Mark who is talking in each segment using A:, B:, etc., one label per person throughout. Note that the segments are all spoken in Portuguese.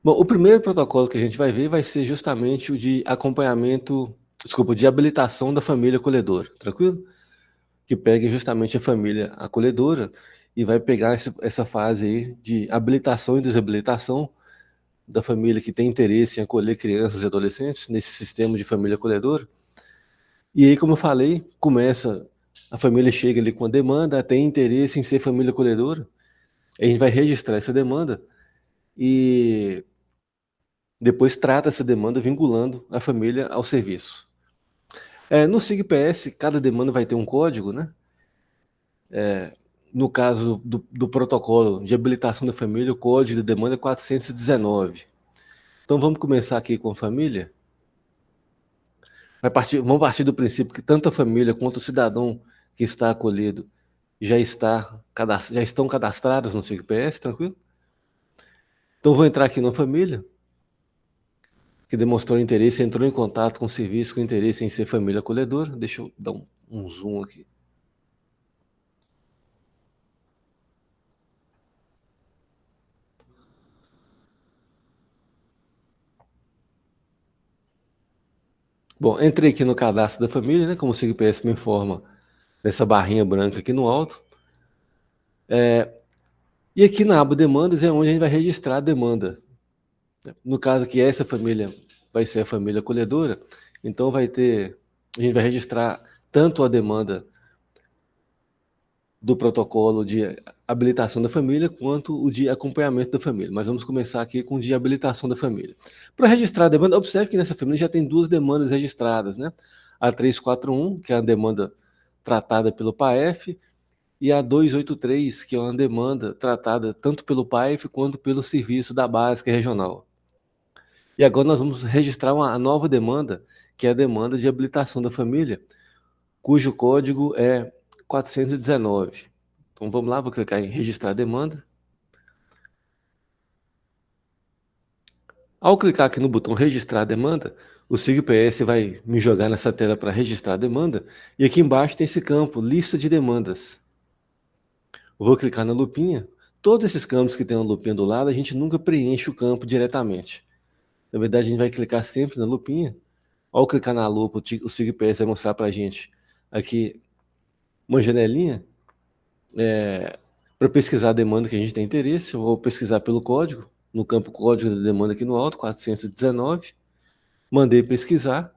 A: Bom, o primeiro protocolo que a gente vai ver vai ser justamente o de acompanhamento, desculpa, de habilitação da família acolhedora, tranquilo? Que pegue justamente a família acolhedora e vai pegar essa fase aí de habilitação e desabilitação da família que tem interesse em acolher crianças e adolescentes nesse sistema de família acolhedora. E aí, como eu falei, começa, a família chega ali com a demanda, tem interesse em ser família acolhedora, a gente vai registrar essa demanda e depois trata essa demanda vinculando a família ao serviço. No SIGPS, cada demanda vai ter um código, né? No caso do protocolo de habilitação da família, o código de demanda é 419. Então vamos começar aqui com a família. Vamos partir do princípio que tanto a família quanto o cidadão que está acolhido já estão cadastrados no SIGPS, tranquilo? Então vou entrar aqui na família, que demonstrou interesse, entrou em contato com o serviço com interesse em ser família acolhedora. Deixa eu dar um zoom aqui. Bom, entrei aqui no cadastro da família, né? Como o SIGPS me informa, nessa barrinha branca aqui no alto. E aqui na aba demandas é onde a gente vai registrar a demanda. No caso aqui, essa família vai ser a família acolhedora, então a gente vai registrar tanto a demanda do protocolo de habilitação da família, quanto o de acompanhamento da família. Mas vamos começar aqui com o de habilitação da família. Para registrar a demanda, observe que nessa família já tem duas demandas registradas, né? A 341, que é a demanda tratada pelo PAEF, e a 283, que é uma demanda tratada tanto pelo PAEF quanto pelo serviço da Básica Regional. E agora nós vamos registrar uma nova demanda, que é a demanda de habilitação da família, cujo código é 419. Então vamos lá, vou clicar em registrar a demanda. Ao clicar aqui no botão registrar a demanda, o SIGPS vai me jogar nessa tela para registrar a demanda, e aqui embaixo tem esse campo, lista de demandas. Eu vou clicar na lupinha. Todos esses campos que tem uma lupinha do lado, a gente nunca preenche o campo diretamente. Na verdade, a gente vai clicar sempre na lupinha. Ao clicar na lupa, o SIGPS vai mostrar para a gente aqui uma janelinha para pesquisar a demanda que a gente tem interesse. Eu vou pesquisar pelo código, no campo código da demanda aqui no alto, 419. Mandei pesquisar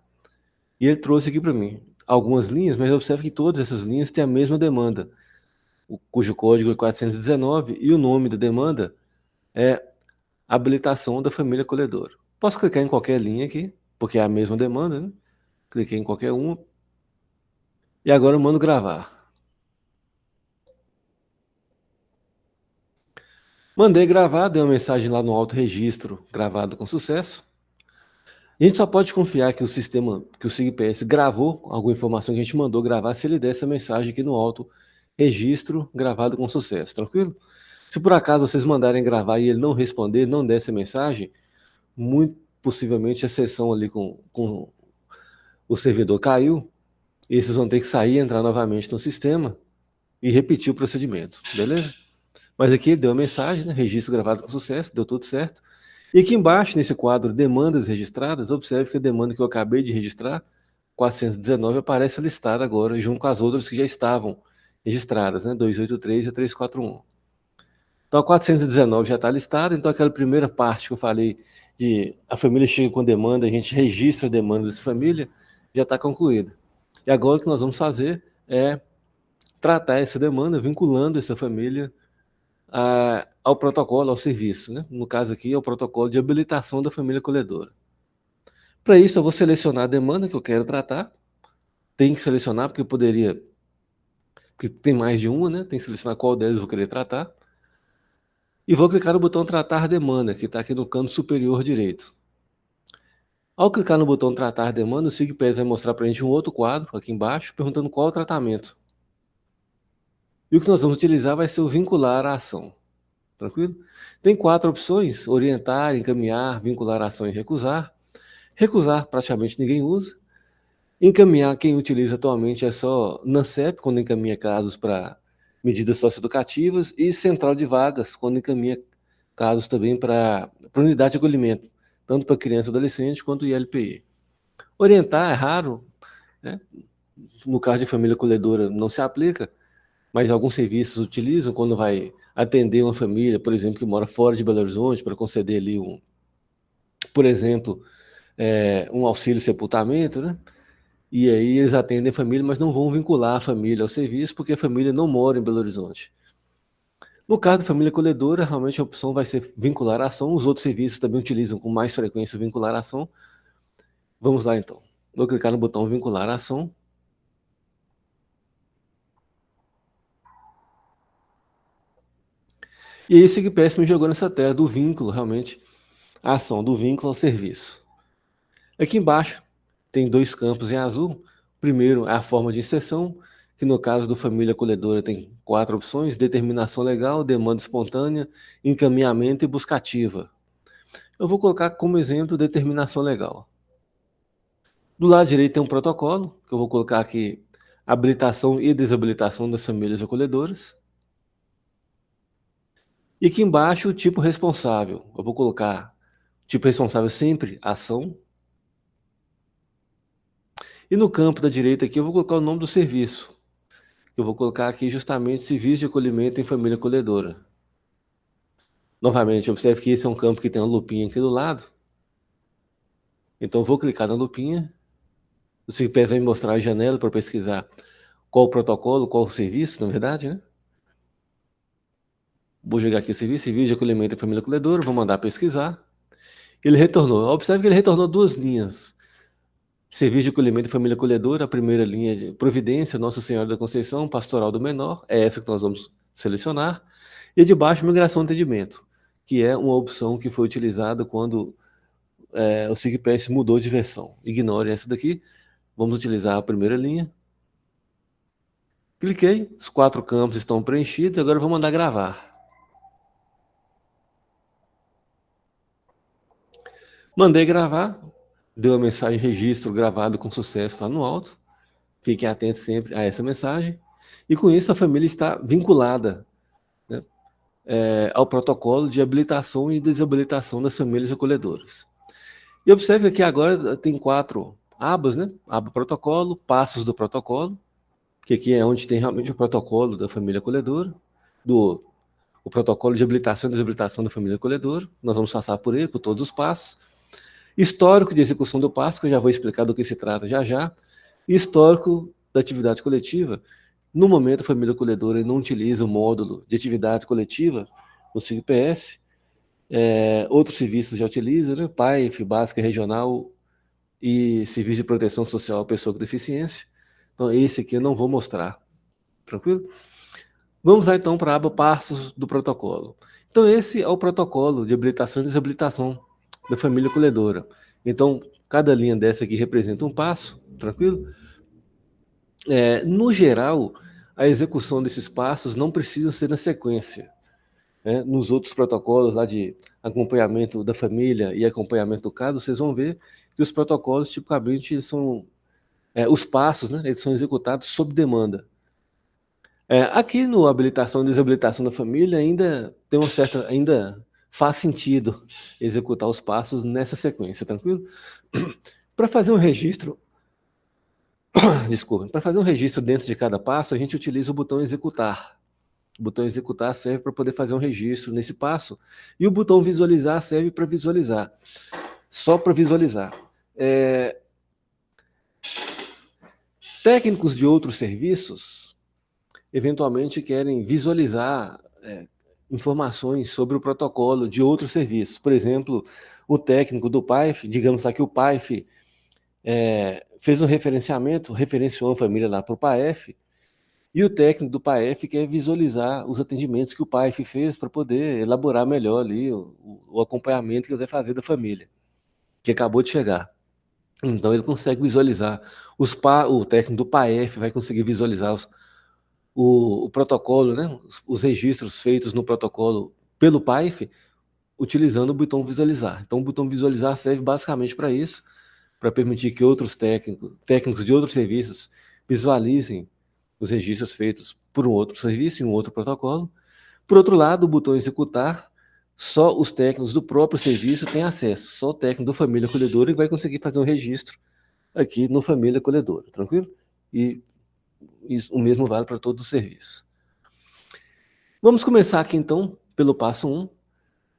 A: e ele trouxe aqui para mim algumas linhas, mas observe que todas essas linhas têm a mesma demanda, cujo código é 419 e o nome da demanda é habilitação da família acolhedora. Posso clicar em qualquer linha aqui, porque é a mesma demanda, né? Cliquei em qualquer uma. E agora eu mando gravar. Mandei gravar, dei uma mensagem lá no auto registro, gravado com sucesso. A gente só pode confiar que o sistema, que o SIGPS gravou alguma informação que a gente mandou gravar, se ele der essa mensagem aqui no auto registro, gravado com sucesso, tranquilo? Se por acaso vocês mandarem gravar e ele não responder, não der essa mensagem, muito possivelmente a sessão ali com o servidor caiu, e vocês vão ter que sair e entrar novamente no sistema e repetir o procedimento, beleza? Mas aqui deu a mensagem, né? Registro gravado com sucesso, deu tudo certo. E aqui embaixo, nesse quadro demandas registradas, observe que a demanda que eu acabei de registrar, 419, aparece listada agora, junto com as outras que já estavam registradas, né? 283 e 341. Então a 419 já está listada, então aquela primeira parte que eu falei de a família chega com demanda, a gente registra a demanda dessa família, já está concluída. E agora o que nós vamos fazer é tratar essa demanda, vinculando essa família ao protocolo, ao serviço, né? No caso aqui, é o protocolo de habilitação da família acolhedora. Para isso, eu vou selecionar a demanda que eu quero tratar. Tem que selecionar, porque tem mais de uma, né? Tem que selecionar qual delas eu vou querer tratar. E vou clicar no botão tratar demanda, que está aqui no canto superior direito. Ao clicar no botão tratar demanda, o SIGPS vai mostrar para a gente um outro quadro aqui embaixo, perguntando qual é o tratamento. E o que nós vamos utilizar vai ser o vincular a ação. Tranquilo? Tem 4 opções: orientar, encaminhar, vincular a ação e recusar. Recusar praticamente ninguém usa. Encaminhar, quem utiliza atualmente é só NANCEP, quando encaminha casos para medidas socioeducativas, e central de vagas, quando encaminha casos também para unidade de acolhimento, tanto para criança e adolescente quanto ILPI. Orientar é raro, né? No caso de família acolhedora não se aplica, mas alguns serviços utilizam quando vai atender uma família, por exemplo, que mora fora de Belo Horizonte, para conceder ali por exemplo, um auxílio sepultamento, né? E aí eles atendem a família, mas não vão vincular a família ao serviço, porque a família não mora em Belo Horizonte. No caso da família acolhedora, realmente a opção vai ser vincular a ação, os outros serviços também utilizam com mais frequência vincular a ação. Vamos lá então. Vou clicar no botão vincular a ação. E aí o SIGPS me jogou nessa tela do vínculo, realmente, a ação do vínculo ao serviço. Aqui embaixo tem dois campos em azul. O primeiro é a forma de inserção, que no caso do família acolhedora tem 4 opções: determinação legal, demanda espontânea, encaminhamento e busca ativa. Eu vou colocar como exemplo determinação legal. Do lado direito tem um protocolo, que eu vou colocar aqui habilitação e desabilitação das famílias acolhedoras. E aqui embaixo o tipo responsável. Eu vou colocar tipo responsável sempre ação. E no campo da direita aqui eu vou colocar o nome do serviço. Eu vou colocar aqui justamente serviço de acolhimento em família acolhedora. Novamente, observe que esse é um campo que tem uma lupinha aqui do lado. Então, eu vou clicar na lupinha. O SIGPS vai me mostrar a janela para pesquisar qual o protocolo, qual o serviço, na verdade, né? Vou jogar aqui o serviço de acolhimento em família acolhedora, vou mandar pesquisar. Ele retornou. Observe que ele retornou 2 linhas. Serviço de acolhimento em família acolhedora, a primeira linha de providência, Nossa Senhora da Conceição, pastoral do menor, é essa que nós vamos selecionar. E de baixo, migração e atendimento, que é uma opção que foi utilizada quando o SIGPS mudou de versão. Ignore essa daqui, vamos utilizar a primeira linha. Cliquei, os 4 campos estão preenchidos, agora eu vou mandar gravar. Mandei gravar, deu a mensagem registro gravado com sucesso lá no alto. Fiquem atentos sempre a essa mensagem. E com isso a família está vinculada, né, ao protocolo de habilitação e desabilitação das famílias acolhedoras. E observe que agora tem 4 abas, né? Aba protocolo, passos do protocolo, que aqui é onde tem realmente o protocolo da família acolhedora, o protocolo de habilitação e desabilitação da família acolhedora. Nós vamos passar por ele, por todos os passos. Histórico de execução do passo, que eu já vou explicar do que se trata já já. E histórico da atividade coletiva. No momento, a família acolhedora não utiliza o módulo de atividade coletiva no SIGPS. Outros serviços já utilizam, né? PAIF, Básica Regional e Serviço de Proteção Social à Pessoa com Deficiência. Então, esse aqui eu não vou mostrar. Tranquilo? Vamos lá, então, para a aba passos do protocolo. Então, esse é o protocolo de habilitação e desabilitação da família acolhedora. Então, cada linha dessa aqui representa um passo, tranquilo? No geral, a execução desses passos não precisa ser na sequência. Nos outros protocolos lá de acompanhamento da família e acompanhamento do caso, vocês vão ver que os protocolos, tipicamente, eles são, os passos, né, eles são executados sob demanda. Aqui no habilitação e desabilitação da família ainda tem uma certa, ainda faz sentido executar os passos nessa sequência, tranquilo? Para fazer um registro, desculpa, para fazer um registro dentro de cada passo, a gente utiliza o botão executar. O botão executar serve para poder fazer um registro nesse passo, e o botão visualizar serve para visualizar, só para visualizar. Técnicos de outros serviços eventualmente querem visualizar informações sobre o protocolo de outros serviços. Por exemplo, o técnico do PAIF, digamos aqui o PAIF fez um referenciamento, referenciou a família lá para o PAEF, e o técnico do PAEF quer visualizar os atendimentos que o PAEF fez para poder elaborar melhor ali o acompanhamento que ele vai fazer da família, que acabou de chegar. Então ele consegue visualizar, o técnico do PAEF vai conseguir visualizar o protocolo, né, os registros feitos no protocolo pelo PAIF, utilizando o botão visualizar. Então o botão visualizar serve basicamente para isso, para permitir que outros técnicos de outros serviços visualizem os registros feitos por um outro serviço e um outro protocolo. Por outro lado, o botão executar só os técnicos do próprio serviço têm acesso, só o técnico do Família Acolhedora vai conseguir fazer um registro aqui no Família Acolhedora, tranquilo? E isso, o mesmo vale para todos os serviços. Vamos começar aqui então pelo passo 1,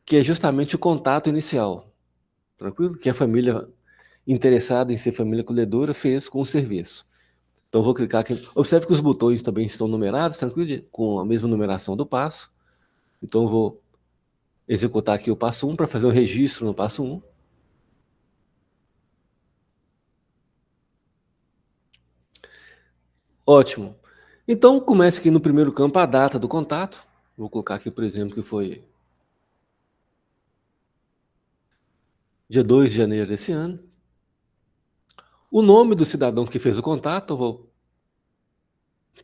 A: que é justamente o contato inicial, tranquilo? Que a família interessada em ser família acolhedora fez com o serviço. Então vou clicar aqui, observe que os botões também estão numerados, tranquilo? Com a mesma numeração do passo. Então eu vou executar aqui o passo 1 para fazer um registro no passo 1. Ótimo. Então comece aqui no primeiro campo a data do contato. Vou colocar aqui, por exemplo, que foi dia 2 de janeiro desse ano. O nome do cidadão que fez o contato, eu vou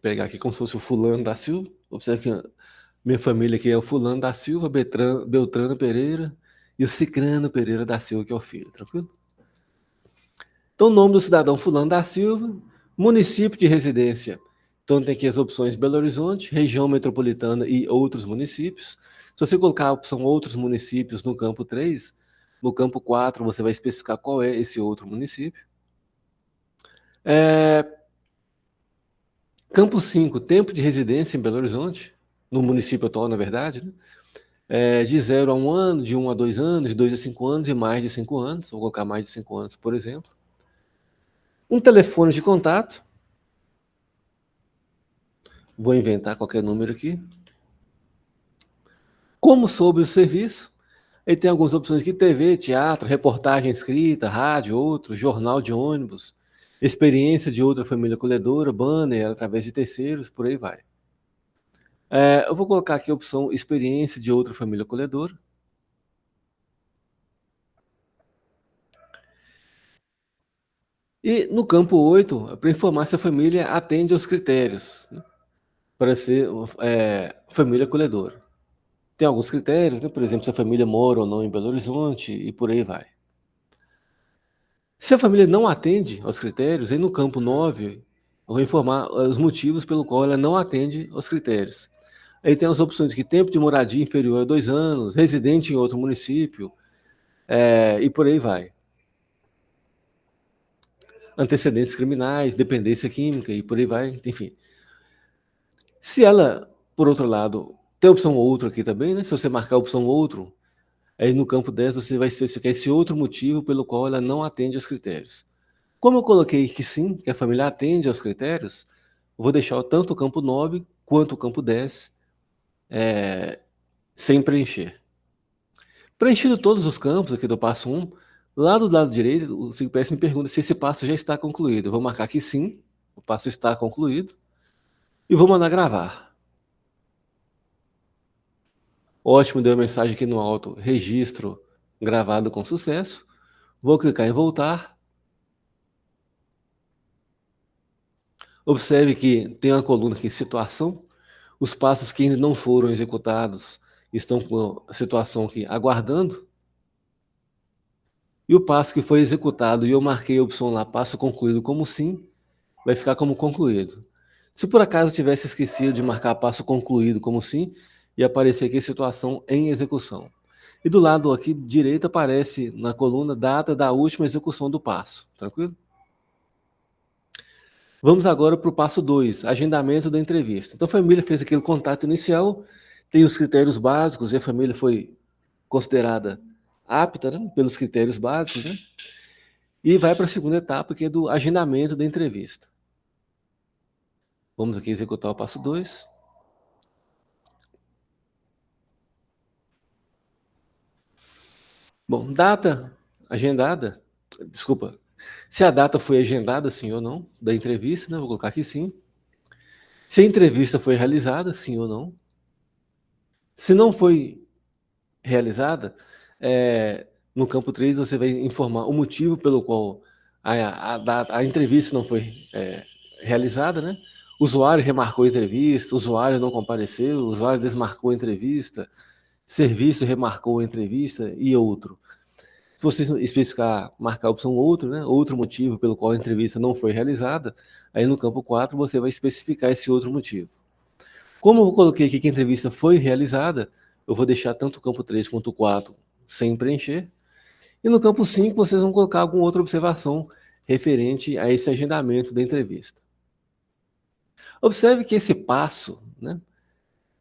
A: pegar aqui como se fosse o fulano da Silva. Observe que minha família aqui é o fulano da Silva, Beltrano Pereira e o Cicrano Pereira da Silva, que é o filho, tranquilo? Então, o nome do cidadão fulano da Silva, município de residência. Então, tem aqui as opções Belo Horizonte, região metropolitana e outros municípios. Se você colocar a opção outros municípios no campo 3, no campo 4 você vai especificar qual é esse outro município. Campo 5, tempo de residência em Belo Horizonte, no município atual, na verdade, né? De 0 a 1 ano, de 1 a 2 anos, de 2 a 5 anos e mais de 5 anos. Vou colocar mais de 5 anos, por exemplo. Um telefone de contato. Vou inventar qualquer número aqui. Como sobre o serviço, ele tem algumas opções aqui: TV, teatro, reportagem escrita, rádio, outro, jornal de ônibus, experiência de outra família acolhedora, banner através de terceiros, por aí vai. Eu vou colocar aqui a opção experiência de outra família acolhedora. E no campo 8, para informar se a família atende aos critérios, né, para ser família acolhedora. Tem alguns critérios, né? Por exemplo, se a família mora ou não em Belo Horizonte e por aí vai. Se a família não atende aos critérios, aí no campo 9, eu vou informar os motivos pelo qual ela não atende aos critérios. Aí tem as opções aqui: tempo de moradia inferior a 2 anos, residente em outro município, e por aí vai. Antecedentes criminais, dependência química e por aí vai, enfim. Se ela, por outro lado, tem a opção outro aqui também, né? Se você marcar a opção outro, aí no campo 10 você vai especificar esse outro motivo pelo qual ela não atende aos critérios. Como eu coloquei que sim, que a família atende aos critérios, eu vou deixar tanto o campo 9 quanto o campo 10 sem preencher. Preenchido todos os campos aqui do passo 1, lá do lado direito, o SIGPS me pergunta se esse passo já está concluído. Eu vou marcar que sim, o passo está concluído, e vou mandar gravar. Ótimo, deu a mensagem aqui no alto: registro gravado com sucesso. Vou clicar em voltar. Observe que tem uma coluna aqui, situação. Os passos que ainda não foram executados estão com a situação aqui, aguardando. E o passo que foi executado, e eu marquei a opção lá, passo concluído como sim, vai ficar como concluído. Se por acaso tivesse esquecido de marcar passo concluído como sim, ia aparecer aqui situação em execução. E do lado aqui direito aparece na coluna data da última execução do passo, tranquilo? Vamos agora para o passo 2, agendamento da entrevista. Então a família fez aquele contato inicial, tem os critérios básicos e a família foi considerada apta, né, pelos critérios básicos, né? E vai para a segunda etapa, que é do agendamento da entrevista. Vamos aqui executar o passo 2. Bom, data agendada, desculpa, se a data foi agendada, sim ou não, da entrevista, né? Vou colocar aqui sim. Se a entrevista foi realizada, sim ou não. Se não foi realizada, no campo 3 você vai informar o motivo pelo qual a entrevista não foi realizada, né? Usuário remarcou a entrevista, usuário não compareceu, usuário desmarcou a entrevista, serviço remarcou a entrevista e outro. Se você especificar, marcar a opção outro, né? Outro motivo pelo qual a entrevista não foi realizada, aí no campo 4 você vai especificar esse outro motivo. Como eu coloquei aqui que a entrevista foi realizada, eu vou deixar tanto o campo 3 quanto o 4 sem preencher. E no campo 5, vocês vão colocar alguma outra observação referente a esse agendamento da entrevista. Observe que esse passo, né,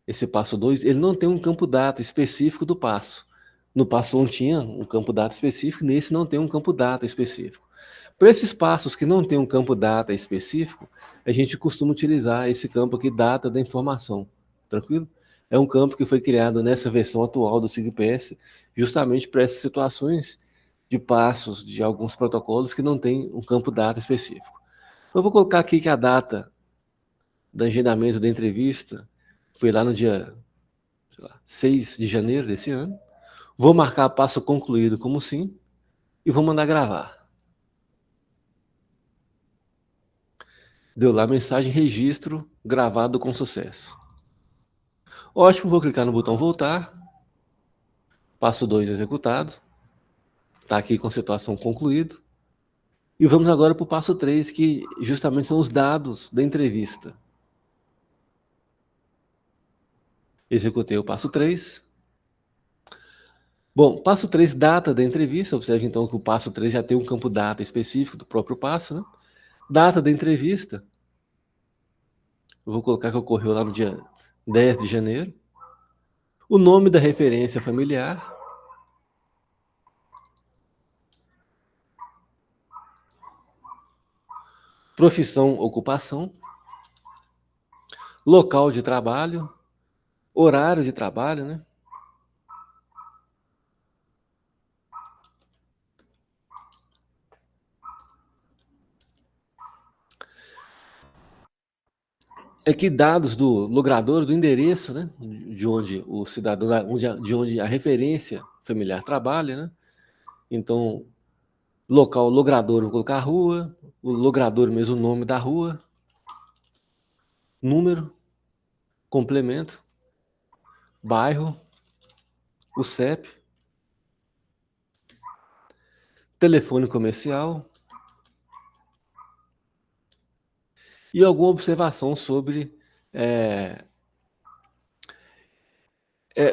A: esse passo 2, ele não tem um campo data específico do passo. No passo 1 tinha um campo data específico, nesse não tem um campo data específico. Para esses passos que não tem um campo data específico, a gente costuma utilizar esse campo aqui, data da informação. Tranquilo? É um campo que foi criado nessa versão atual do SIGPS, justamente para essas situações de passos de alguns protocolos que não tem um campo data específico. Então, eu vou colocar aqui que a data do agendamento da entrevista foi lá no dia, sei lá, 6 de janeiro desse ano. Vou marcar passo concluído como sim e vou mandar gravar. Deu lá mensagem registro gravado com sucesso. Ótimo, vou clicar no botão voltar. Passo 2 executado. Está aqui com situação concluído. E vamos agora para o passo 3, que justamente são os dados da entrevista. Executei o passo 3. Bom, passo 3, data da entrevista. Observe então que o passo 3 já tem um campo data específico do próprio passo, né? Data da entrevista. Eu vou colocar que ocorreu lá no dia 10 de janeiro. O nome da referência familiar. Profissão, ocupação. Local de trabalho. Horário de trabalho, né? Aqui dados do logrador, do endereço, né? De onde o cidadão, de onde a referência familiar trabalha, né? Então, local, logrador, vou colocar a rua, o logrador mesmo, o nome da rua, número, complemento, bairro, o CEP, telefone comercial e alguma observação sobre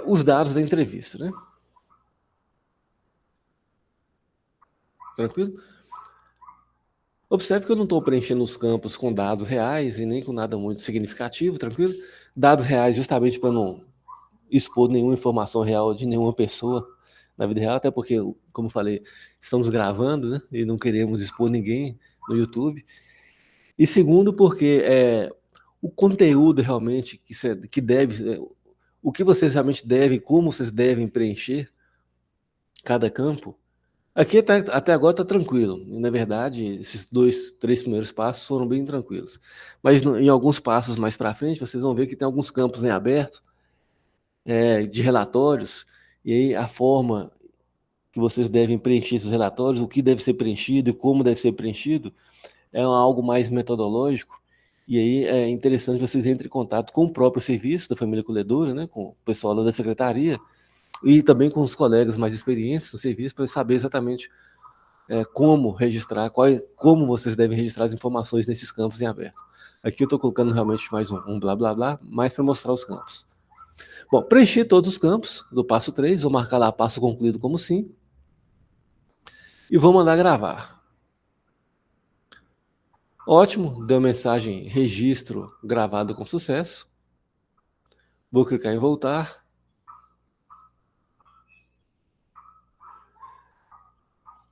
A: os dados da entrevista, né? Tranquilo? Observe que eu não estou preenchendo os campos com dados reais e nem com nada muito significativo, tranquilo? Dados reais justamente para não expor nenhuma informação real de nenhuma pessoa na vida real, até porque, como eu falei, estamos gravando, né? E não queremos expor ninguém no YouTube. E segundo, porque o conteúdo realmente que deve, o que vocês realmente devem, como vocês devem preencher cada campo, aqui até agora está tranquilo. E, na verdade, esses 2, 3 primeiros passos foram bem tranquilos. Mas em alguns passos mais para frente, vocês vão ver que tem alguns campos em aberto, de relatórios, e aí a forma que vocês devem preencher esses relatórios, o que deve ser preenchido e como deve ser preenchido, é algo mais metodológico. E aí é interessante vocês entrem em contato com o próprio serviço da família colhedora, né, com o pessoal da secretaria, e também com os colegas mais experientes no serviço, para saber exatamente como registrar, como vocês devem registrar as informações nesses campos em aberto. Aqui eu estou colocando realmente mais um blá blá blá, mais para mostrar os campos. Bom, preenchi todos os campos do passo 3, vou marcar lá passo concluído como sim, e vou mandar gravar. Ótimo, deu mensagem registro gravado com sucesso. Vou clicar em voltar.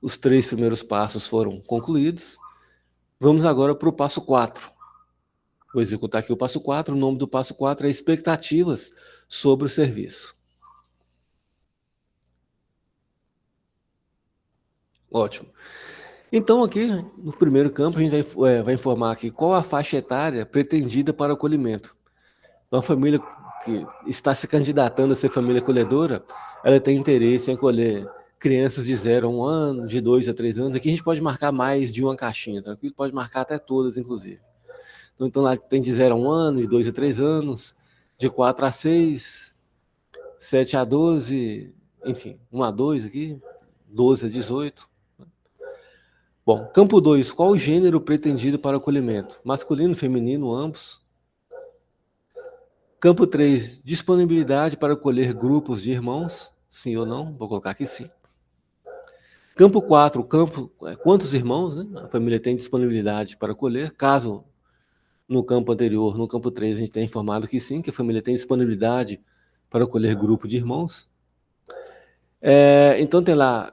A: Os 3 primeiros passos foram concluídos. Vamos agora para o passo 4. Vou executar aqui o passo 4. O nome do passo 4 é expectativas sobre o serviço. Ótimo. Então aqui, no primeiro campo, a gente vai informar aqui qual a faixa etária pretendida para o acolhimento. Então, a família que está se candidatando a ser família acolhedora, ela tem interesse em acolher crianças de 0 a 1 ano, de 2 a 3 anos. Aqui a gente pode marcar mais de uma caixinha, tranquilo? Pode marcar até todas, inclusive. Então lá tem de 0 a 1 ano, de 2 a 3 anos, de 4 a 6, 7 a 12, enfim, 1 a 2 aqui, 12 a 18. Bom, campo 2, qual o gênero pretendido para o acolhimento? Masculino, feminino, ambos? Campo 3, disponibilidade para colher grupos de irmãos, sim ou não? Vou colocar aqui sim. Campo 4, quantos irmãos, né? A família tem disponibilidade para colher, caso no campo anterior, no campo 3, a gente tenha informado que sim, que a família tem disponibilidade para colher grupo de irmãos. Então tem lá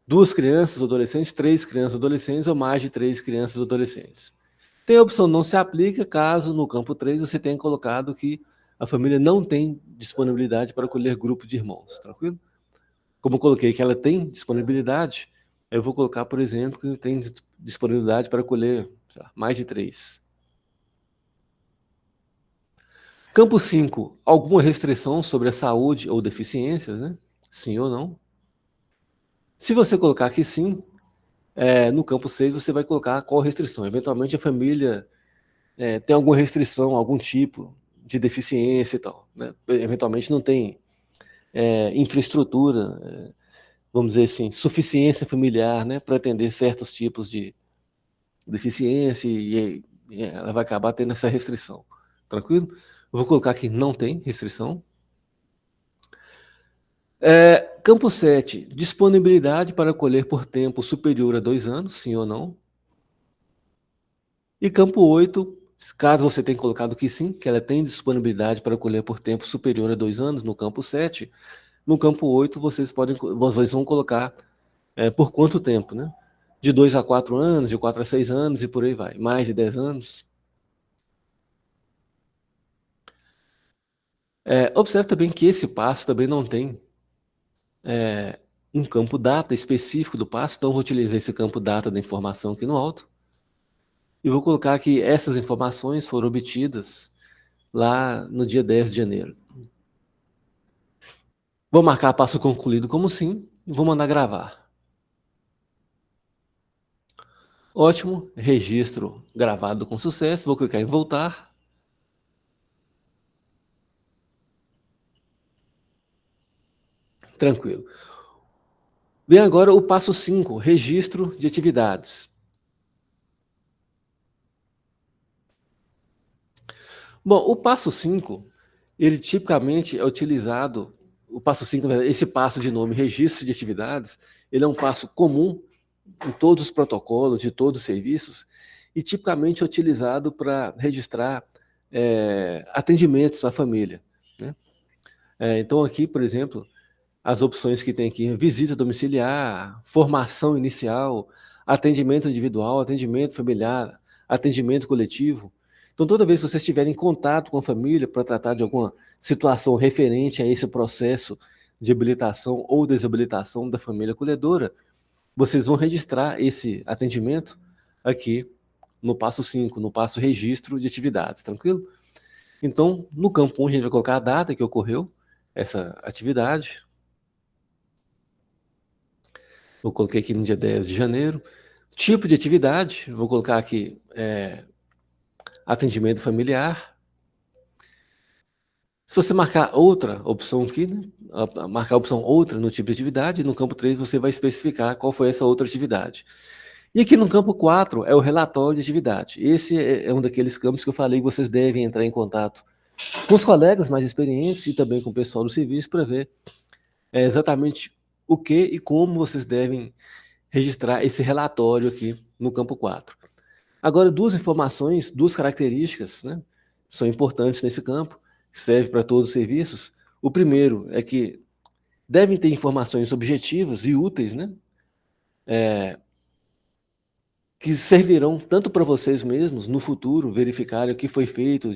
A: 2 crianças ou adolescentes, 3 crianças ou adolescentes ou mais de 3 crianças ou adolescentes. Tem a opção não se aplica caso no campo 3 você tenha colocado que a família não tem disponibilidade para colher grupo de irmãos, tranquilo? Como eu coloquei que ela tem disponibilidade, eu vou colocar, por exemplo, que tem disponibilidade para colher, sei lá, mais de 3. Campo 5, alguma restrição sobre a saúde ou deficiências, né? Sim ou não? Se você colocar que sim, no campo 6 você vai colocar qual restrição. Eventualmente a família tem alguma restrição, algum tipo de deficiência e tal, né? Eventualmente não tem infraestrutura, vamos dizer assim, suficiência familiar, né, para atender certos tipos de deficiência e ela vai acabar tendo essa restrição. Tranquilo? Eu vou colocar aqui não tem restrição. Campo 7, disponibilidade para colher por tempo superior a 2 anos, sim ou não? E campo 8, caso você tenha colocado que sim, que ela tem disponibilidade para colher por tempo superior a 2 anos, no campo 7, no campo 8 vocês vão colocar por quanto tempo, né? De 2 a 4 anos, de 4 a 6 anos e por aí vai. Mais de 10 anos. Observe também que esse passo também não tem um campo data específico do passo, então eu vou utilizar esse campo data da informação aqui no alto e vou colocar que essas informações foram obtidas lá no dia 10 de janeiro. Vou marcar passo concluído como sim e vou mandar gravar. Ótimo, registro gravado com sucesso, vou clicar em voltar. Tranquilo. Vem agora o passo 5, registro de atividades. Bom, o passo 5, ele tipicamente é utilizado, o passo 5, esse passo de nome registro de atividades, ele é um passo comum em todos os protocolos, de todos os serviços, e tipicamente é utilizado para registrar atendimentos à família, né? Então aqui, por exemplo, as opções que tem aqui, visita domiciliar, formação inicial, atendimento individual, atendimento familiar, atendimento coletivo. Então, toda vez que vocês estiverem em contato com a família para tratar de alguma situação referente a esse processo de habilitação ou desabilitação da família acolhedora, vocês vão registrar esse atendimento aqui no passo 5, no passo registro de atividades, tranquilo? Então, no campo 1, a gente vai colocar a data que ocorreu essa atividade. Eu coloquei aqui no dia 10 de janeiro. Tipo de atividade, vou colocar aqui atendimento familiar. Se você marcar outra opção aqui, né, marcar a opção outra no tipo de atividade, no campo 3 você vai especificar qual foi essa outra atividade. E aqui no campo 4 é o relatório de atividade. Esse é um daqueles campos que eu falei que vocês devem entrar em contato com os colegas mais experientes e também com o pessoal do serviço para ver exatamente o que e como vocês devem registrar esse relatório aqui no campo 4. Agora, 2 informações, 2 características, né, são importantes nesse campo, serve para todos os serviços. O primeiro é que devem ter informações objetivas e úteis, né, que servirão tanto para vocês mesmos no futuro verificarem o que foi feito,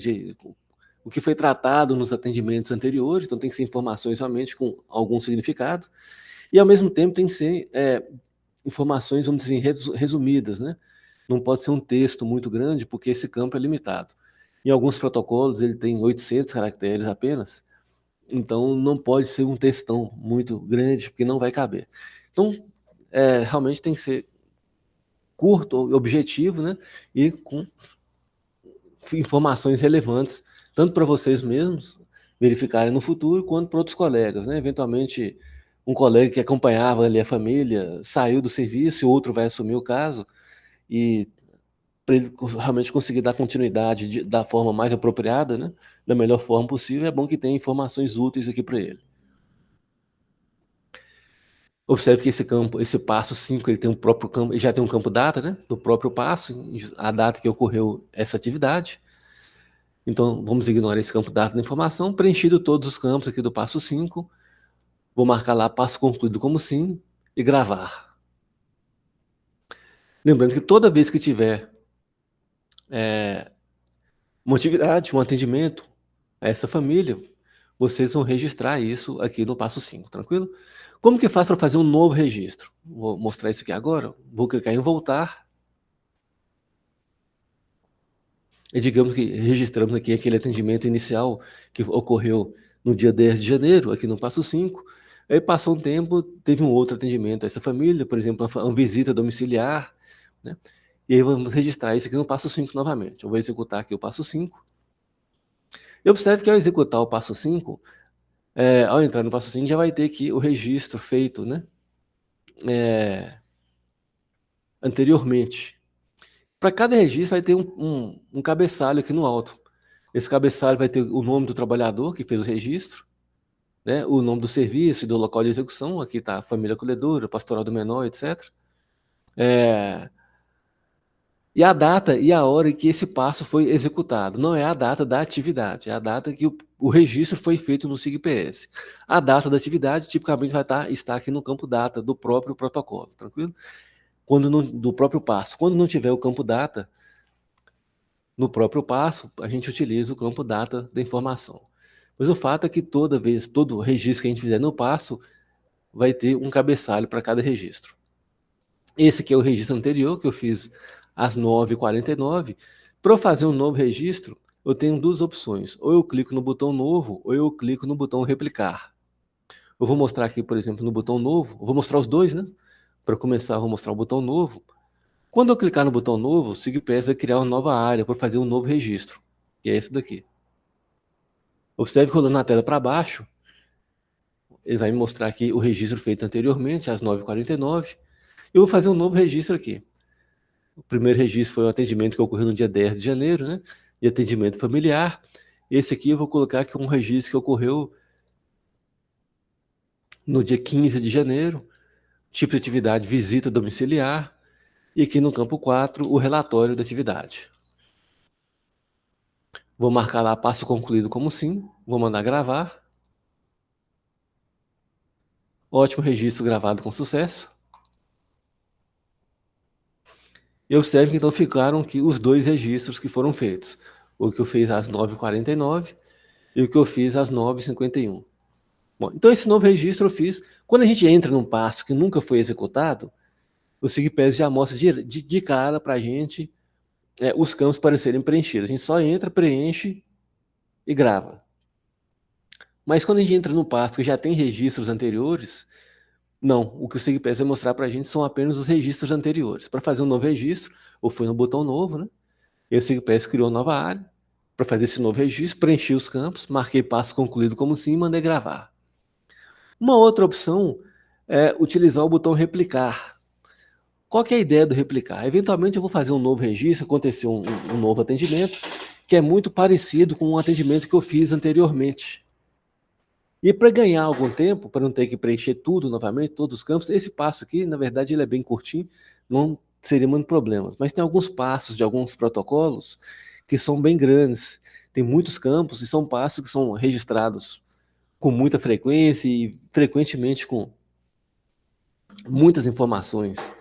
A: o que foi tratado nos atendimentos anteriores, então tem que ser informações realmente com algum significado, e ao mesmo tempo tem que ser informações, vamos dizer assim, resumidas, né? Não pode ser um texto muito grande, porque esse campo é limitado. Em alguns protocolos ele tem 800 caracteres apenas, então não pode ser um textão muito grande, porque não vai caber. Então, realmente tem que ser curto, objetivo, né? E com informações relevantes, tanto para vocês mesmos verificarem no futuro, quanto para outros colegas, né? Eventualmente, um colega que acompanhava ali a família saiu do serviço e outro vai assumir o caso, e para ele realmente conseguir dar continuidade da forma mais apropriada, né? Da melhor forma possível, é bom que tenha informações úteis aqui para ele. Observe que esse passo 5, ele tem um próprio campo, ele já tem um campo data, né? Do próprio passo, a data que ocorreu essa atividade. Então, vamos ignorar esse campo data da informação, preenchido todos os campos aqui do passo 5, vou marcar lá passo concluído como sim e gravar. Lembrando que toda vez que tiver uma atividade, um atendimento a essa família, vocês vão registrar isso aqui no passo 5, tranquilo? Como que faz para fazer um novo registro? Vou mostrar isso aqui agora. Vou clicar em voltar. E digamos que registramos aqui aquele atendimento inicial que ocorreu no dia 10 de janeiro, aqui no passo 5. Aí passou um tempo, teve um outro atendimento a essa família, por exemplo, uma visita domiciliar, né? E aí vamos registrar isso aqui no passo 5 novamente. Eu vou executar aqui o passo 5. E observe que ao executar o passo 5, ao entrar no passo 5, já vai ter aqui o registro feito, né? Anteriormente. Para cada registro vai ter um cabeçalho aqui no alto. Esse cabeçalho vai ter o nome do trabalhador que fez o registro, né? O nome do serviço e do local de execução. Aqui está a família acolhedora, pastoral do menor, etc. E a data e a hora em que esse passo foi executado. Não é a data da atividade, é a data que o registro foi feito no SIGPS. A data da atividade tipicamente vai estar aqui no campo data do próprio protocolo, tranquilo? Do próprio passo. Quando não tiver o campo data, no próprio passo, a gente utiliza o campo data da informação. Mas o fato é que todo registro que a gente fizer no passo, vai ter um cabeçalho para cada registro. Esse aqui é o registro anterior, que eu fiz às 9h49. Para eu fazer um novo registro, eu tenho duas opções. Ou eu clico no botão novo, ou eu clico no botão replicar. Eu vou mostrar aqui, por exemplo, no botão novo. Eu vou mostrar os dois, né? Para começar, eu vou mostrar o botão novo. Quando eu clicar no botão novo, o SIGPS vai criar uma nova área para fazer um novo registro, que é esse daqui. Observe que rolando na tela para baixo, ele vai me mostrar aqui o registro feito anteriormente, às 9h49. Eu vou fazer um novo registro aqui. O primeiro registro foi o atendimento que ocorreu no dia 10 de janeiro, né? De atendimento familiar. Esse aqui eu vou colocar aqui um registro que ocorreu no dia 15 de janeiro. Tipo de atividade, visita domiciliar. E aqui no campo 4, o relatório da atividade. Vou marcar lá passo concluído como sim. Vou mandar gravar. Ótimo registro gravado com sucesso. E observe que então ficaram aqui os dois registros que foram feitos. O que eu fiz às 9h49 e o que eu fiz às 9h51. Bom, então esse novo registro eu fiz. Quando a gente entra num passo que nunca foi executado, o SIGPS já mostra de cara para a gente os campos para serem preenchidos. A gente só entra, preenche e grava. Mas quando a gente entra no passo que já tem registros anteriores, não. O que o SIGPS vai mostrar para a gente são apenas os registros anteriores. Para fazer um novo registro, eu fui no botão novo, né? E o SIGPS criou nova área para fazer esse novo registro, preenchi os campos, marquei passo concluído como sim e mandei gravar. Uma outra opção é utilizar o botão replicar. Qual que é a ideia do replicar? Eventualmente eu vou fazer um novo registro, aconteceu um novo atendimento, que é muito parecido com um atendimento que eu fiz anteriormente. E para ganhar algum tempo, para não ter que preencher tudo novamente, todos os campos, esse passo aqui, na verdade, ele é bem curtinho, não seria muito problema. Mas tem alguns passos de alguns protocolos que são bem grandes, tem muitos campos e são passos que são registrados com muita frequência e frequentemente com muitas informações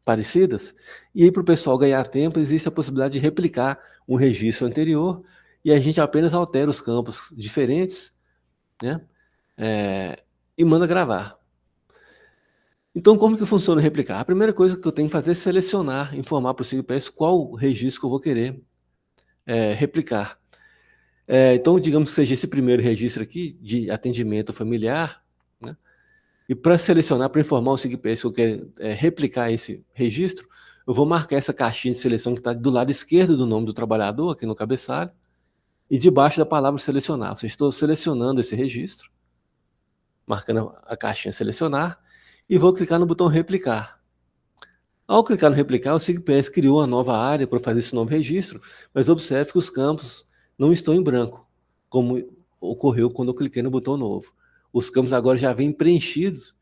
A: parecidas. E aí, para o pessoal ganhar tempo, existe a possibilidade de replicar um registro anterior e a gente apenas altera os campos diferentes, né? E manda gravar. Então, como que funciona o replicar? A primeira coisa que eu tenho que fazer é selecionar, informar para o SIGPS qual registro que eu vou querer replicar. Então, digamos que seja esse primeiro registro aqui, de atendimento familiar, né? E para selecionar, para informar o SIGPS que eu quero replicar esse registro, eu vou marcar essa caixinha de seleção que está do lado esquerdo do nome do trabalhador, aqui no cabeçalho, e debaixo da palavra selecionar. Eu estou selecionando esse registro, marcando a caixinha selecionar, e vou clicar no botão replicar. Ao clicar no replicar, o SIGPS criou uma nova área para fazer esse novo registro, mas observe que os campos não estão em branco, como ocorreu quando eu cliquei no botão novo. Os campos agora já vêm preenchidos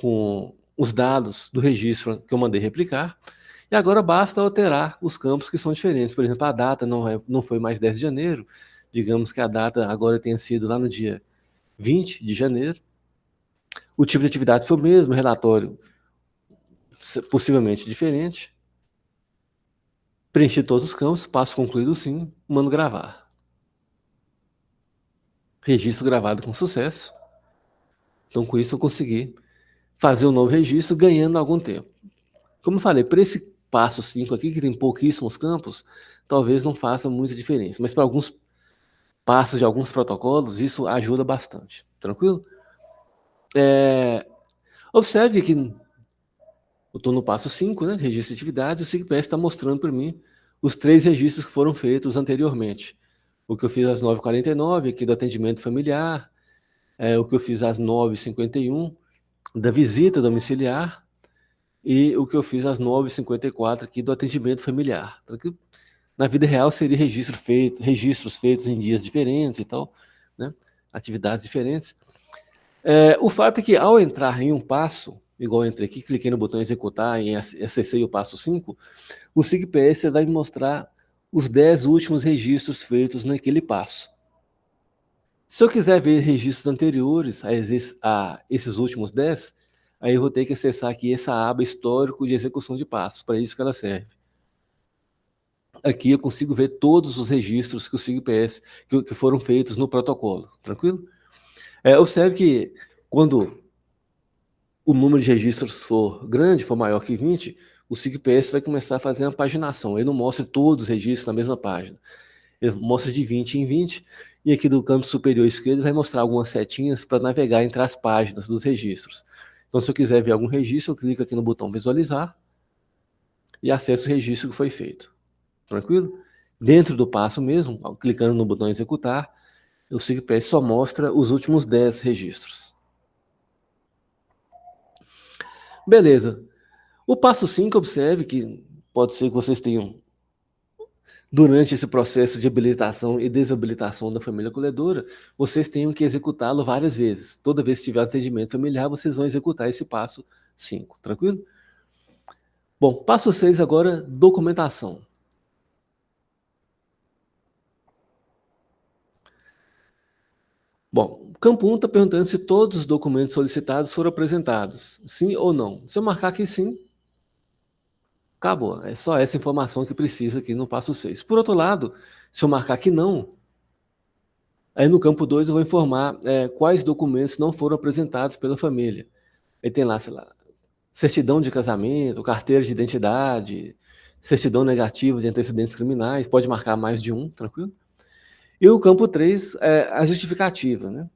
A: com os dados do registro que eu mandei replicar, e agora basta alterar os campos que são diferentes. Por exemplo, a data não foi mais 10 de janeiro, digamos que a data agora tenha sido lá no dia 20 de janeiro. O tipo de atividade foi o mesmo, relatório possivelmente diferente. Preenchi todos os campos, passo concluído sim, mando gravar. Registro gravado com sucesso. Então, com isso, eu consegui fazer um novo registro, ganhando algum tempo. Como eu falei, para esse passo 5 aqui, que tem pouquíssimos campos, talvez não faça muita diferença. Mas para alguns passos de alguns protocolos, isso ajuda bastante. Tranquilo? Observe que eu estou no passo 5, né, registro de atividades, e o SIGPS está mostrando para mim os 3 registros que foram feitos anteriormente. O que eu fiz às 9h49, aqui do atendimento familiar, o que eu fiz às 9h51, da visita domiciliar, e o que eu fiz às 9h54 aqui do atendimento familiar. Na vida real seria registros feitos em dias diferentes e tal, né, atividades diferentes. O fato é que ao entrar em um passo, igual eu entrei aqui, cliquei no botão executar e acessei o passo 5, o SIGPS vai me mostrar os 10 últimos registros feitos naquele passo. Se eu quiser ver registros anteriores a esses últimos 10, aí eu vou ter que acessar aqui essa aba histórico de execução de passos, para isso que ela serve. Aqui eu consigo ver todos os registros que o SIGPS que foram feitos no protocolo, tranquilo? Observe que quando o número de registros for grande, for maior que 20, o SIGPS vai começar a fazer uma paginação. Ele não mostra todos os registros na mesma página. Ele mostra de 20 em 20, e aqui do canto superior esquerdo vai mostrar algumas setinhas para navegar entre as páginas dos registros. Então, se eu quiser ver algum registro, eu clico aqui no botão visualizar e acesso o registro que foi feito. Tranquilo? Dentro do passo mesmo, clicando no botão executar, o SIGPS só mostra os últimos 10 registros. Beleza. O passo 5, observe que pode ser que vocês tenham, durante esse processo de habilitação e desabilitação da família acolhedora, vocês tenham que executá-lo várias vezes. Toda vez que tiver atendimento familiar, vocês vão executar esse passo 5, tranquilo? Bom, passo 6 agora, documentação. Bom, campo 1 está perguntando se todos os documentos solicitados foram apresentados, sim ou não. Se eu marcar aqui sim, acabou. É só essa informação que precisa aqui no passo 6. Por outro lado, se eu marcar que não, aí no campo 2 eu vou informar quais documentos não foram apresentados pela família. Aí tem lá, sei lá, certidão de casamento, carteira de identidade, certidão negativa de antecedentes criminais, pode marcar mais de um, tranquilo? E o campo 3 é a justificativa, né?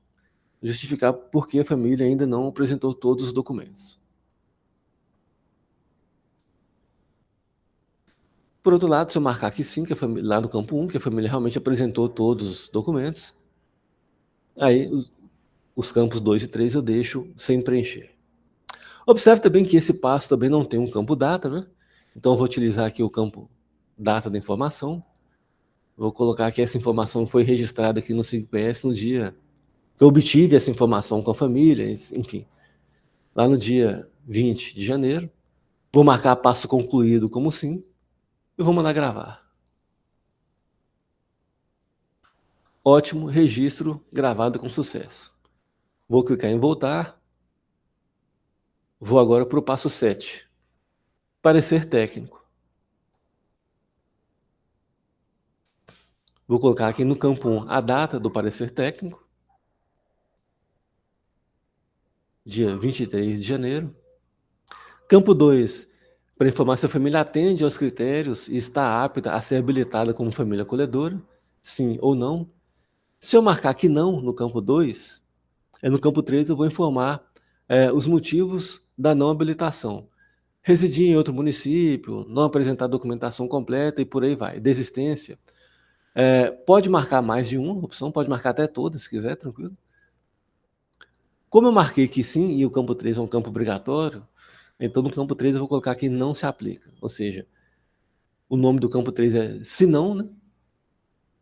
A: Justificar por que a família ainda não apresentou todos os documentos. Por outro lado, se eu marcar que sim, que a família, lá no campo 1, que a família realmente apresentou todos os documentos, aí os campos 2 e 3 eu deixo sem preencher. Observe também que esse passo também não tem um campo data, né? Então eu vou utilizar aqui o campo data da informação. Vou colocar que essa informação foi registrada aqui no SIGPS no dia que eu obtive essa informação com a família, enfim, lá no dia 20 de janeiro. Vou marcar passo concluído como sim e vou mandar gravar. Ótimo, registro gravado com sucesso. Vou clicar em voltar. Vou agora para o passo 7. Parecer técnico. Vou colocar aqui no campo 1 a data do parecer técnico. Dia 23 de janeiro. Campo 2, para informar se a família atende aos critérios e está apta a ser habilitada como família acolhedora, sim ou não. Se eu marcar que não no campo 2, no campo 3 eu vou informar os motivos da não habilitação. Residir em outro município, não apresentar documentação completa e por aí vai. Desistência. Pode marcar mais de uma opção, pode marcar até todas, se quiser, tranquilo. Como eu marquei que sim, e o campo 3 é um campo obrigatório, Então, no campo 3, eu vou colocar aqui não se aplica. Ou seja, o nome do campo 3 é se não, né?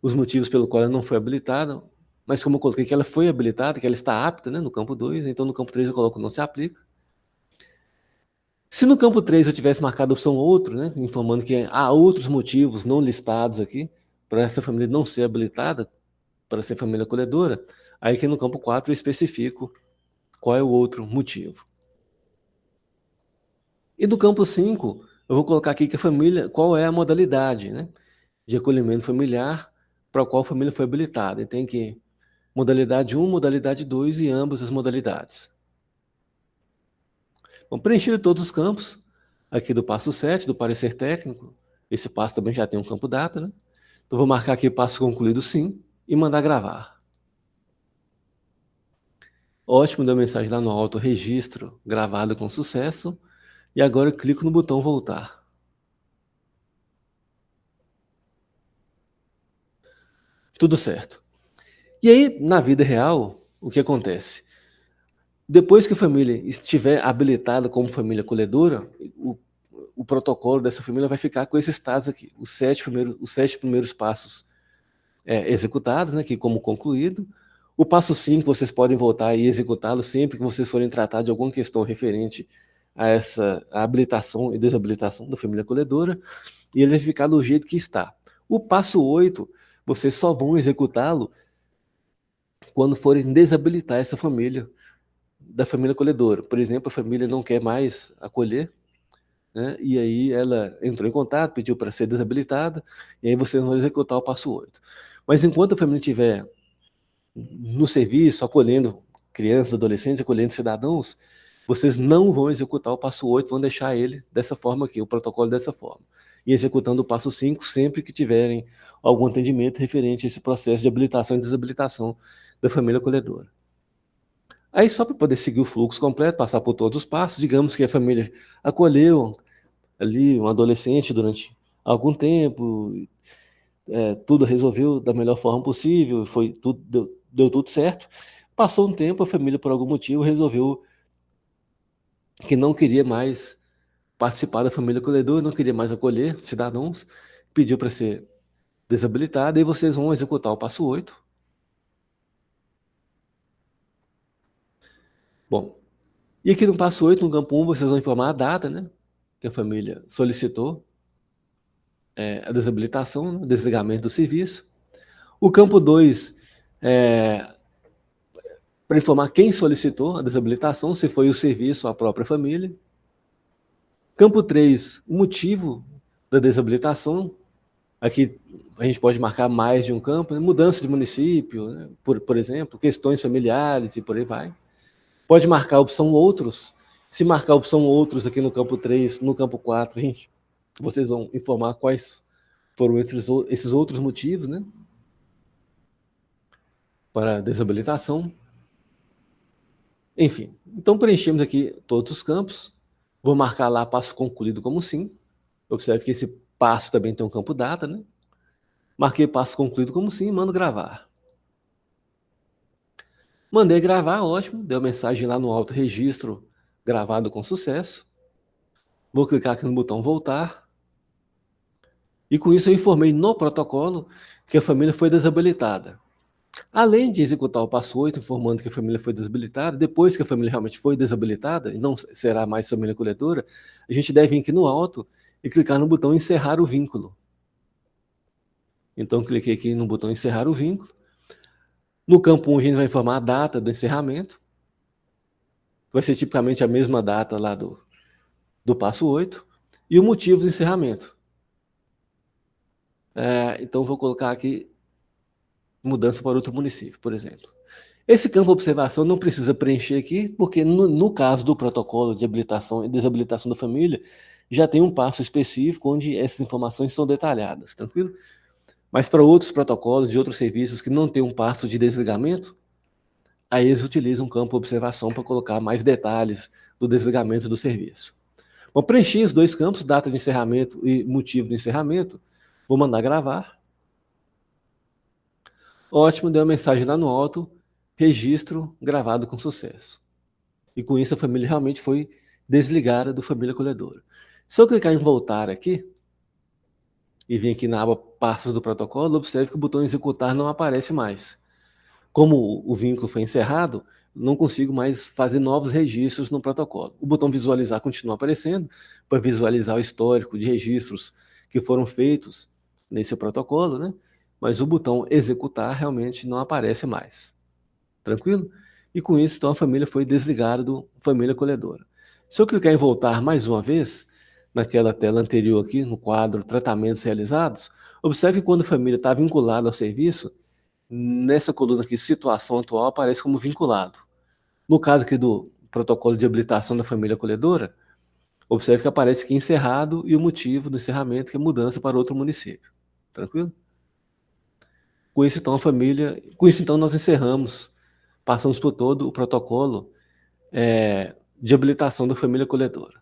A: Os motivos pelo qual ela não foi habilitada, mas como eu coloquei que ela foi habilitada, que ela está apta, né, no campo 2, então no campo 3 eu coloco não se aplica. Se no campo 3 eu tivesse marcado a opção outro, né, informando que há outros motivos não listados aqui para essa família não ser habilitada, para ser família acolhedora, aí que no campo 4 eu especifico qual é o outro motivo. E do campo 5, eu vou colocar aqui que a família, qual é a modalidade, né, de acolhimento familiar para a qual a família foi habilitada. E tem que modalidade 1, modalidade 2 e ambas as modalidades. Bom, preenchido todos os campos, aqui do passo 7, do parecer técnico, esse passo também já tem um campo data, né? Então vou marcar aqui passo concluído sim e mandar gravar. Ótimo, deu mensagem lá no alto, registro gravado com sucesso. E agora eu clico no botão voltar. Tudo certo. E aí, na vida real, o que acontece? Depois que a família estiver habilitada como família acolhedora, o protocolo dessa família vai ficar com esses estados aqui, os 7 primeiros passos executados, né, que como concluído. O passo 5, vocês podem voltar e executá-lo sempre que vocês forem tratar de alguma questão referente a essa habilitação e desabilitação da família acolhedora, e ele vai ficar do jeito que está. O passo 8, vocês só vão executá-lo quando forem desabilitar essa família da família acolhedora. Por exemplo, a família não quer mais acolher, né? E aí ela entrou em contato, pediu para ser desabilitada, e aí vocês vão executar o passo 8. Mas enquanto a família estiver no serviço, acolhendo crianças, adolescentes, acolhendo cidadãos, vocês não vão executar o passo 8, vão deixar ele dessa forma aqui, o protocolo dessa forma. E executando o passo 5 sempre que tiverem algum atendimento referente a esse processo de habilitação e desabilitação da família acolhedora. Aí, só para poder seguir o fluxo completo, passar por todos os passos, digamos que a família acolheu ali um adolescente durante algum tempo, tudo resolveu da melhor forma possível, deu tudo certo. Passou um tempo, a família, por algum motivo, resolveu que não queria mais participar da família acolhedora, não queria mais acolher cidadãos, pediu para ser desabilitada, e vocês vão executar o passo 8. Bom, e aqui no passo 8, no campo 1, vocês vão informar a data, né, que a família solicitou a desabilitação, né, o desligamento do serviço. O campo 2 para informar quem solicitou a desabilitação, se foi o serviço ou a própria família. Campo 3, o motivo da desabilitação. Aqui a gente pode marcar mais de um campo, né? Mudança de município, né? por exemplo, questões familiares e por aí vai. Pode marcar a opção outros. Se marcar a opção outros aqui no campo 3, no campo 4, vocês vão informar quais foram esses outros motivos, né, para desabilitação. Enfim, então preenchemos aqui todos os campos. Vou marcar lá passo concluído como sim. Observe que esse passo também tem um campo data, né? Marquei passo concluído como sim e mando gravar. Mandei gravar, ótimo. Deu mensagem lá no alto, registro gravado com sucesso. Vou clicar aqui no botão voltar. E com isso eu informei no protocolo que a família foi desabilitada. Além de executar o passo 8, informando que a família foi desabilitada, depois que a família realmente foi desabilitada e não será mais família acolhedora, a gente deve vir aqui no alto e clicar no botão encerrar o vínculo. Então, cliquei aqui no botão encerrar o vínculo. No campo 1, a gente vai informar a data do encerramento. Vai ser tipicamente a mesma data lá do passo 8. E o motivo do encerramento. Então, vou colocar aqui mudança para outro município, por exemplo. Esse campo observação não precisa preencher aqui, porque no caso do protocolo de habilitação e desabilitação da família, já tem um passo específico onde essas informações são detalhadas, tranquilo? Mas para outros protocolos de outros serviços que não tem um passo de desligamento, aí eles utilizam o campo observação para colocar mais detalhes do desligamento do serviço. Bom, preenchi os dois campos, data de encerramento e motivo do encerramento, vou mandar gravar. Ótimo, deu uma mensagem lá no alto, registro gravado com sucesso. E com isso a família realmente foi desligada do família acolhedora. Se eu clicar em voltar aqui, e vir aqui na aba passos do protocolo, observe que o botão executar não aparece mais. Como o vínculo foi encerrado, não consigo mais fazer novos registros no protocolo. O botão visualizar continua aparecendo para visualizar o histórico de registros que foram feitos nesse protocolo, né? Mas o botão executar realmente não aparece mais. Tranquilo? E com isso, então, a família foi desligada do família acolhedora. Se eu clicar em voltar mais uma vez, naquela tela anterior aqui, no quadro tratamentos realizados, observe que quando a família está vinculada ao serviço, nessa coluna aqui, situação atual, aparece como vinculado. No caso aqui do protocolo de habilitação da família acolhedora, observe que aparece aqui encerrado e o motivo do encerramento, que é mudança para outro município. Tranquilo? Com isso, então, nós encerramos, passamos por todo o protocolo de habilitação da família acolhedora.